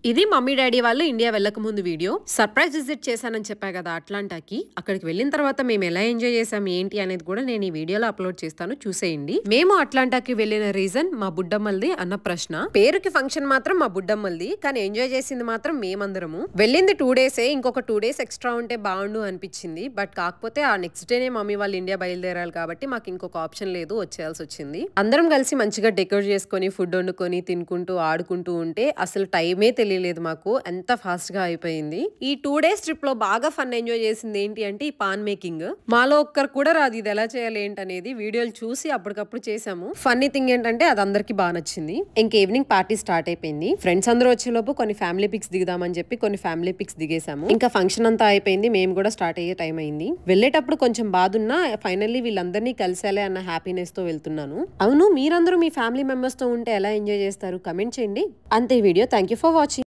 ఇది mummy daddy వాళ్ళు India వెళ్ళక ముందు వీడియో. సర్ప్రైజ్ విజిట్ చేశానని చెప్పా కదా అట్లాంటాకి. అక్కడికి వెళ్ళిన తర్వాత మేము ఎలా ఎంజాయ్ చేసాం ఏంటి అనేది కూడా నేను ఈ వీడియోలో అప్లోడ్ చేస్తాను, చూసేయండి. మేము అట్లాంటాకి వెళ్ళిన రీజన్ మా బుడ్డమ్మల్ది అన్న ప్రశ్న. పేరుకి ఫంక్షన్ మాత్రం మా బుడ్డమ్మల్ది, కానీ ఎంజాయ్ చేసింది మాత్రం మేమందరము. వెళ్ళింది 2 డేసే, ఇంకొక 2 డేస్ ఎక్స్ట్రా ఉంటే బాగుండు అనిపించింది. బట్ కాకపోతే ఆ నెక్స్ట్ డేనే మమ్మీ వాళ్ళు ఇండియా బయలుదేరాలి కాబట్టి మాకు ఇంకొక ఆప్షన్ లేదు, వచ్చేయాల్సి వచ్చింది. అందరం కలిసి మంచిగా డెకరేట్ చేసుకొని ఫుడ్ వండుకొని తినుకుంటూ ఆడుకుంటూ ఉంటే అసలు టైమే తెలియలేదు మాకు, ఎంత ఫాస్ట్ గా అయిపోయింది. ఈ 2 డేస్ ట్రిప్ లో బాగా ఫన్ ఎంజాయ్ చేసింది ఏంటి అంటే ఈ పాన్ మేకింగ్. మాలో ఒక్కరు కూడా రాదు ఇది ఎలా చేయాలి ఏంటనేది, వీడియోలు చూసి అప్పటికప్పుడు చేసాము. ఫన్నీ థింగ్ ఏంటంటే అది అందరికి బాగా నచ్చింది. ఇంక ఈవినింగ్ పార్టీ స్టార్ట్ అయిపోయింది. ఫ్రెండ్స్ అందరూ వచ్చేలోపు కొన్ని ఫ్యామిలీ పిక్స్ దిగుదామని చెప్పి కొన్ని ఫ్యామిలీ పిక్స్ దిగేసాము. ఇంకా ఫంక్షన్ అంతా అయిపోయింది, మేము కూడా స్టార్ట్ అయ్యే టైం అయింది. వెళ్ళేటప్పుడు కొంచెం బాధ ఉన్నా ఫైనల్లీ వీళ్ళందరినీ కలిసేలే అన్న హ్యాపీనెస్ తో వెళ్తున్నాను. అవును, మీరందరూ మీ ఫ్యామిలీ మెంబర్స్ తో ఉంటే ఎలా ఎంజాయ్ చేస్తారు కమెంట్ చేయండి. అంతే video. Thank you for watching.